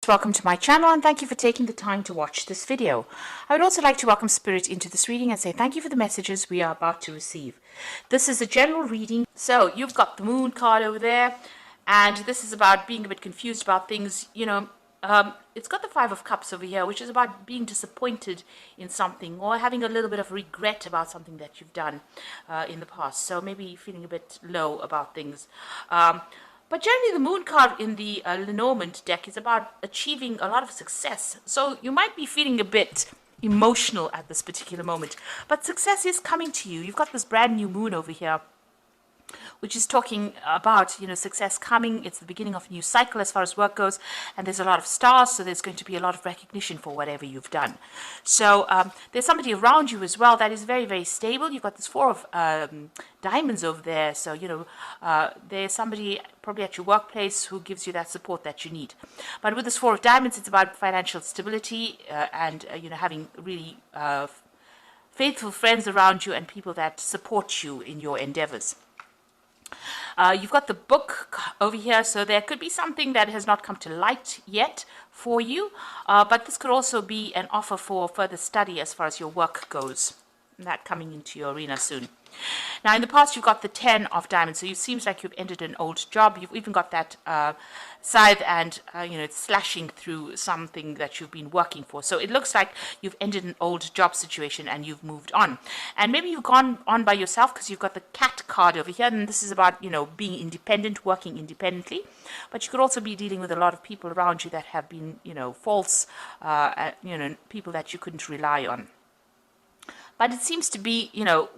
Welcome to my channel and thank you for taking the time to watch this video. I would also like to welcome Spirit into this reading and say thank you for the messages we are about to receive. This is a general reading. So you've got the Moon card over there, and this is about being a bit confused about things. It's got the Five of Cups over here, which is about being disappointed in something or having a little bit of regret about something that you've done in the past. So maybe feeling a bit low about things. But generally, the Moon card in the Lenormand deck is about achieving a lot of success. So you might be feeling a bit emotional at this particular moment. But success is coming to you. You've got this brand new moon over here, which is talking about, success coming. It's the beginning of a new cycle as far as work goes. And there's a lot of stars, so there's going to be a lot of recognition for whatever you've done. So there's somebody around you as well that is very, very stable. You've got this Four of Diamonds over there. So, there's somebody probably at your workplace who gives you that support that you need. But with this Four of Diamonds, it's about financial stability and, having really faithful friends around you and people that support you in your endeavors. You've got the Book over here, so there could be something that has not come to light yet for you, but this could also be an offer for further study as far as your work goes, and that coming into your arena soon. Now, in the past, you've got the Ten of Diamonds, so it seems like you've ended an old job. You've even got that scythe and, it's slashing through something that you've been working for. So it looks like you've ended an old job situation and you've moved on. And maybe you've gone on by yourself because you've got the Cat card over here, and this is about, being independent, working independently. But you could also be dealing with a lot of people around you that have been, false, people that you couldn't rely on. But it seems to be,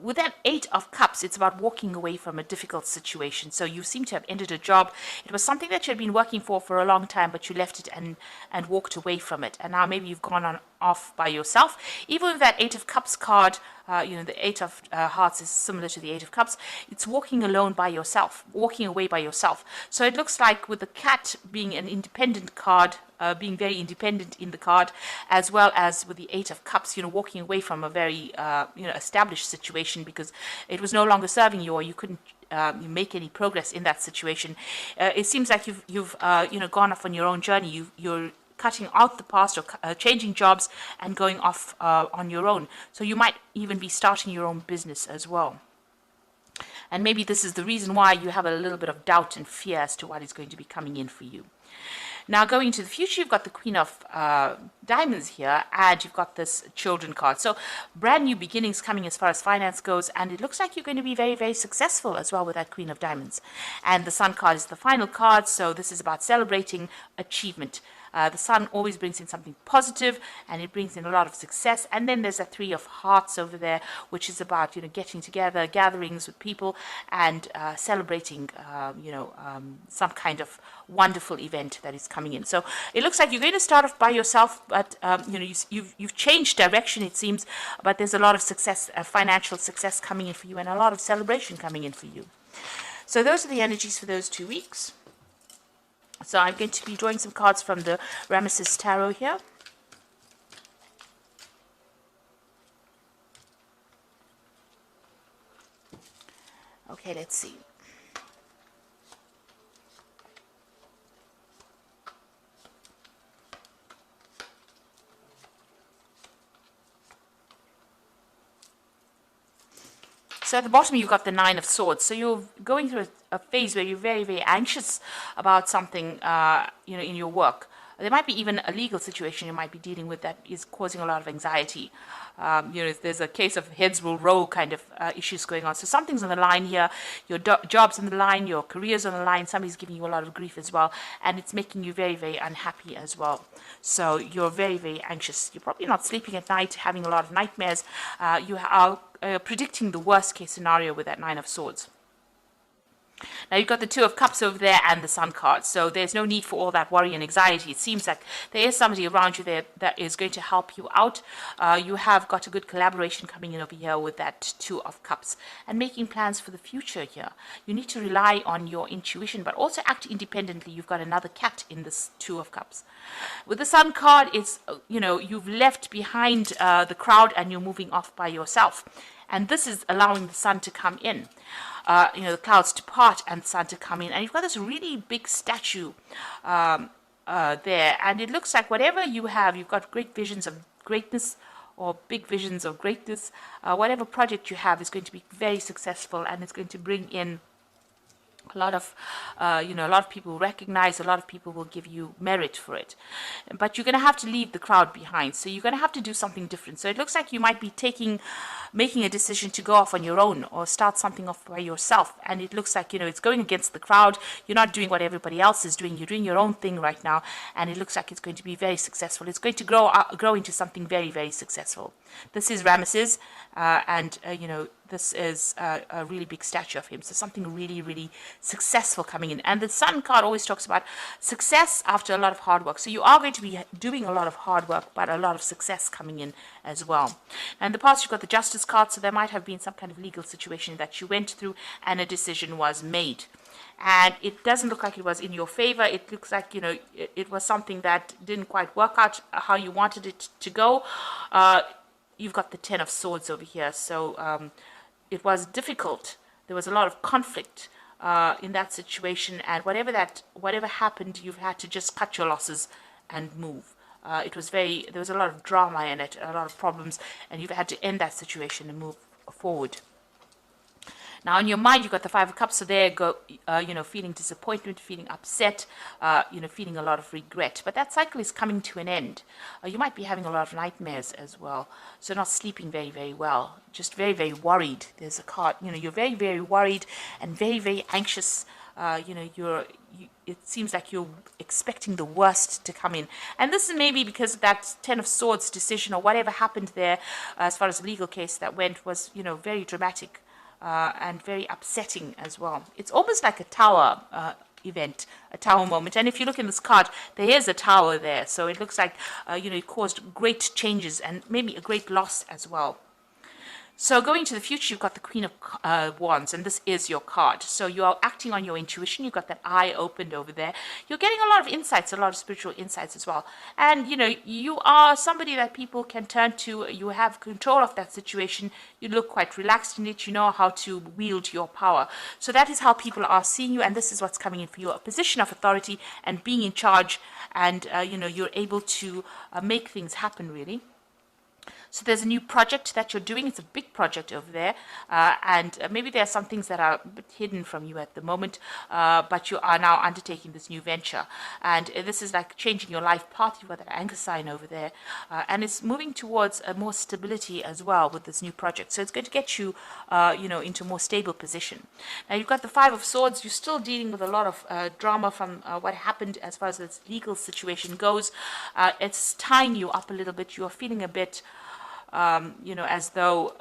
with that Eight of Cups, it's about walking away from a difficult situation. So you seem to have ended a job. It was something that you had been working for a long time, but you left it and walked away from it. And now maybe you've gone off by yourself. Even with that Eight of Cups card, the Eight of Hearts is similar to the Eight of Cups. It's walking alone by yourself, walking away by yourself. So it looks like with the Cat being an independent card, being very independent in the card, as well as with the Eight of Cups, walking away from a very, established situation because it was no longer serving you or you couldn't make any progress in that situation. It seems like you've gone off on your own journey. You're cutting out the past or changing jobs and going off on your own. So you might even be starting your own business as well. And maybe this is the reason why you have a little bit of doubt and fear as to what is going to be coming in for you. Now, going into the future, you've got the Queen of Diamonds here, and you've got this Children card. So brand new beginnings coming as far as finance goes, and it looks like you're going to be very, very successful as well with that Queen of Diamonds. And the Sun card is the final card, so this is about celebrating achievement. The Sun always brings in something positive, and it brings in a lot of success. And then there's a Three of Hearts over there, which is about getting together, gatherings with people, and celebrating some kind of wonderful event that is coming in. So it looks like you're going to start off by yourself, but you've changed direction, it seems. But there's a lot of success, financial success coming in for you, and a lot of celebration coming in for you. So those are the energies for those 2 weeks. So I'm going to be drawing some cards from the Ramesses Tarot here. Okay, let's see. So at the bottom, you've got the Nine of Swords. So you're going through a phase where you're very, very anxious about something, in your work. There might be even a legal situation you might be dealing with that is causing a lot of anxiety. There's a case of heads will roll kind of issues going on. So something's on the line here. Your job's on the line, your career's on the line. Somebody's giving you a lot of grief as well. And it's making you very, very unhappy as well. So you're very, very anxious. You're probably not sleeping at night, having a lot of nightmares. You are predicting the worst case scenario with that Nine of Swords. Now you've got the Two of Cups over there and the Sun card, so there's no need for all that worry and anxiety. It seems like there is somebody around you there that is going to help you out. You have got a good collaboration coming in over here with that Two of Cups and making plans for the future here. You need to rely on your intuition, but also act independently. You've got another cat in this Two of Cups. With the Sun card, it's, you've left behind the crowd and you're moving off by yourself. And this is allowing the sun to come in. The clouds to part and the sun to come in. And you've got this really big statue there, and it looks like whatever you have, you've got great visions of greatness or big visions of greatness. Whatever project you have is going to be very successful, and it's going to bring in a lot of, a lot of people will recognize, a lot of people will give you merit for it. But you're going to have to leave the crowd behind. So you're going to have to do something different. So it looks like you might be making a decision to go off on your own or start something off by yourself. And it looks like, it's going against the crowd. You're not doing what everybody else is doing. You're doing your own thing right now. And it looks like it's going to be very successful. It's going to grow into something very, very successful. This is Ramesses, this is a really big statue of him. So something really, really successful coming in. And the Sun card always talks about success after a lot of hard work. So you are going to be doing a lot of hard work, but a lot of success coming in as well. And in the past, you've got the Justice card. So there might have been some kind of legal situation that you went through and a decision was made. And it doesn't look like it was in your favor. It looks like, it was something that didn't quite work out how you wanted it to go. You've got the Ten of Swords over here. So it was difficult. There was a lot of conflict in that situation, and whatever happened, you've had to just cut your losses and move. There was a lot of drama in it, a lot of problems, and you've had to end that situation and move forward. Now, in your mind, you've got the Five of Cups, so there go, feeling disappointment, feeling upset, feeling a lot of regret. But that cycle is coming to an end. You might be having a lot of nightmares as well, so not sleeping very, very well, just very, very worried. There's a card, you're very, very worried and very, very anxious. It seems like you're expecting the worst to come in. And this is maybe because that Ten of Swords decision or whatever happened there, as far as the legal case that went, was, very dramatic. And very upsetting as well. It's almost like a tower event, a tower moment. And if you look in this card, there is a tower there. So it looks like, it caused great changes and maybe a great loss as well. So going to the future, you've got the Queen of Wands, and this is your card. So you are acting on your intuition. You've got that eye opened over there. You're getting a lot of insights, a lot of spiritual insights as well. And, you are somebody that people can turn to. You have control of that situation. You look quite relaxed in it. You know how to wield your power. So that is how people are seeing you, and this is what's coming in for you, a position of authority and being in charge. And, you're able to make things happen, really. So there's a new project that you're doing. It's a big project over there. And maybe there are some things that are a bit hidden from you at the moment, but you are now undertaking this new venture. And this is like changing your life path. You've got that anchor sign over there. And it's moving towards more stability as well with this new project. So it's going to get you, into a more stable position. Now you've got the Five of Swords. You're still dealing with a lot of drama from what happened as far as this legal situation goes. It's tying you up a little bit. You're feeling a bit as though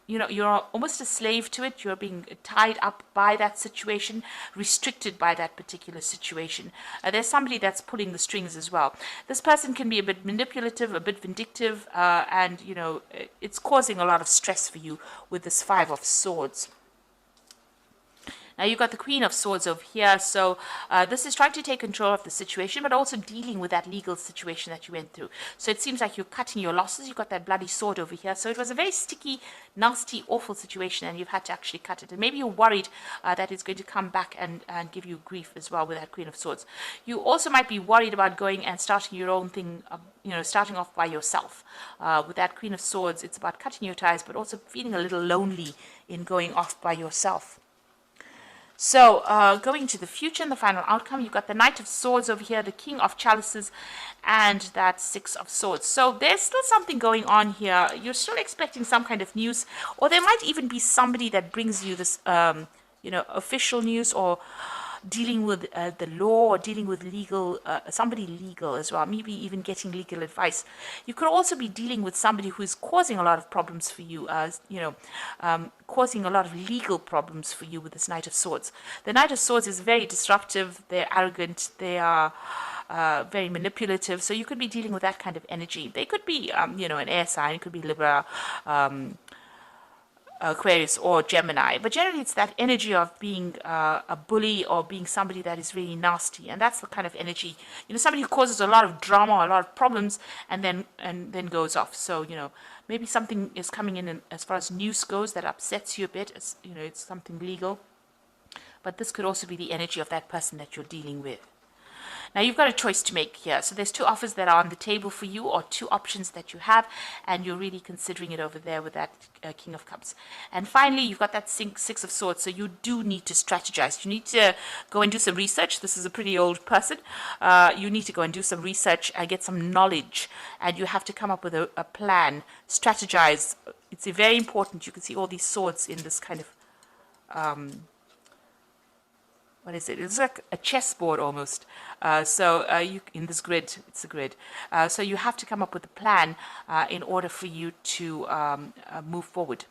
you're almost a slave to it. You're being tied up by that situation, restricted by that particular situation. There's somebody that's pulling the strings as well. This person can be a bit manipulative, a bit vindictive, and it's causing a lot of stress for you with this Five of Swords. Now you've got the Queen of Swords over here, so this is trying to take control of the situation, but also dealing with that legal situation that you went through. So it seems like you're cutting your losses. You've got that bloody sword over here. So it was a very sticky, nasty, awful situation, and you've had to actually cut it. And maybe you're worried that it's going to come back and give you grief as well with that Queen of Swords. You also might be worried about going and starting your own thing, starting off by yourself. With that Queen of Swords, it's about cutting your ties, but also feeling a little lonely in going off by yourself. So going to the future and the final outcome, you've got the Knight of Swords over here, the King of Chalices, and that Six of Swords. So there's still something going on here. You're still expecting some kind of news, or there might even be somebody that brings you this, official news, or dealing with the law, or dealing with legal, somebody legal as well, maybe even getting legal advice. You could also be dealing with somebody who is causing a lot of problems for you, causing a lot of legal problems for you with this Knight of Swords. The Knight of Swords is very disruptive, they're arrogant, they are very manipulative, so you could be dealing with that kind of energy. They could be, an air sign, it could be Libra, Aquarius or Gemini, but generally it's that energy of being a bully or being somebody that is really nasty, and that's the kind of energy, somebody who causes a lot of drama, a lot of problems, and then goes off. So maybe something is coming in as far as news goes that upsets you a bit. It's something legal, but this could also be the energy of that person that you're dealing with. Now you've got a choice to make here. So there's two offers that are on the table for you, or two options that you have, and you're really considering it over there with that King of Cups. And finally, you've got that Six of Swords. So you do need to strategize. You need to go and do some research. This is a pretty old person. You need to go and do some research and get some knowledge, and you have to come up with a plan, strategize. It's very important. You can see all these swords in this kind of what is it? It's like a chessboard almost. You in this grid, it's a grid. So you have to come up with a plan in order for you to move forward.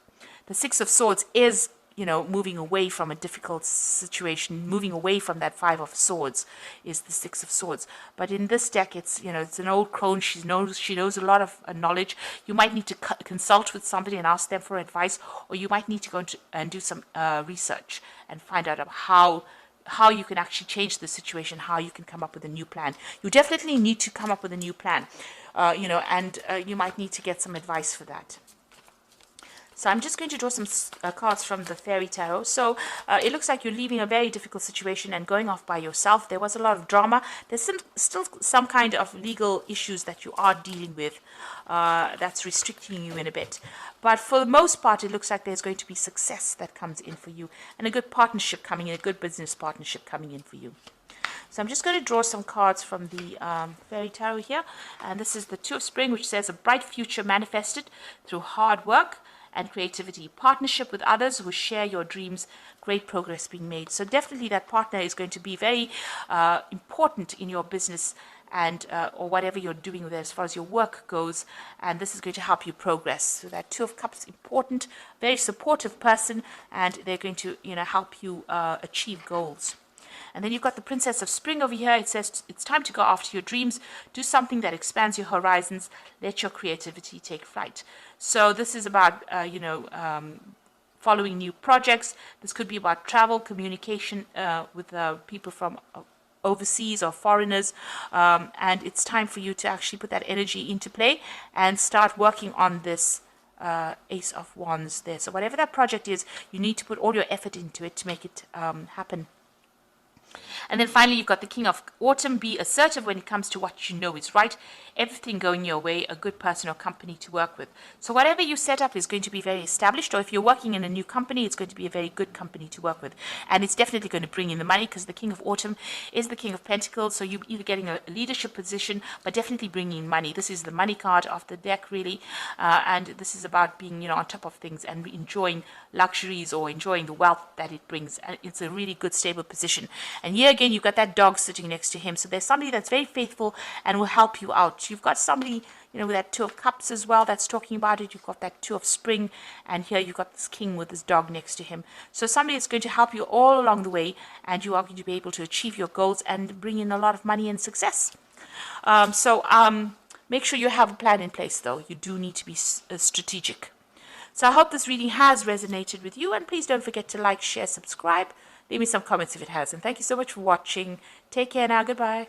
The Six of Swords is, moving away from a difficult situation, moving away from that Five of Swords is the Six of Swords. But in this deck, it's, it's an old crone. She knows a lot of knowledge. You might need to consult with somebody and ask them for advice, or you might need to go and do some research and find out how you can actually change the situation, how you can come up with a new plan. You definitely need to come up with a new plan, and you might need to get some advice for that. So I'm just going to draw some cards from the Fairy Tarot. So it looks like you're leaving a very difficult situation and going off by yourself. There was a lot of drama. There's still some kind of legal issues that you are dealing with that's restricting you in a bit. But for the most part, it looks like there's going to be success that comes in for you, and a good partnership coming in, a good business partnership coming in for you. So I'm just going to draw some cards from the Fairy Tarot here. And this is the Two of Spring, which says a bright future manifested through hard work and creativity, partnership with others who share your dreams, great progress being made. So definitely that partner is going to be very important in your business and or whatever you're doing with it as far as your work goes, and this is going to help you progress. So that Two of Cups, important, very supportive person, and they're going to help you achieve goals. And then you've got the Princess of Spring over here. It says it's time to go after your dreams. Do something that expands your horizons. Let your creativity take flight. So this is about, following new projects. This could be about travel, communication with people from overseas or foreigners. And it's time for you to actually put that energy into play and start working on this Ace of Wands there. So whatever that project is, you need to put all your effort into it to make it happen. And then finally, you've got the King of Autumn. Be assertive when it comes to what you know is right. Everything going your way, a good person or company to work with. So whatever you set up is going to be very established, or if you're working in a new company, it's going to be a very good company to work with. And it's definitely going to bring in the money, because the King of Autumn is the King of Pentacles. So you're either getting a leadership position, but definitely bringing in money. This is the money card of the deck, really. And this is about being, on top of things and enjoying luxuries or enjoying the wealth that it brings. And it's a really good, stable position. And here again, you've got that dog sitting next to him. So there's somebody that's very faithful and will help you out. You've got somebody, with that Two of Cups as well that's talking about it. You've got that Two of Spring, and here you've got this king with his dog next to him. So somebody that's going to help you all along the way, and you are going to be able to achieve your goals and bring in a lot of money and success. Make sure you have a plan in place, though. You do need to be strategic. So I hope this reading has resonated with you, and please don't forget to like, share, subscribe. Leave me some comments if it has. And thank you so much for watching. Take care now. Goodbye.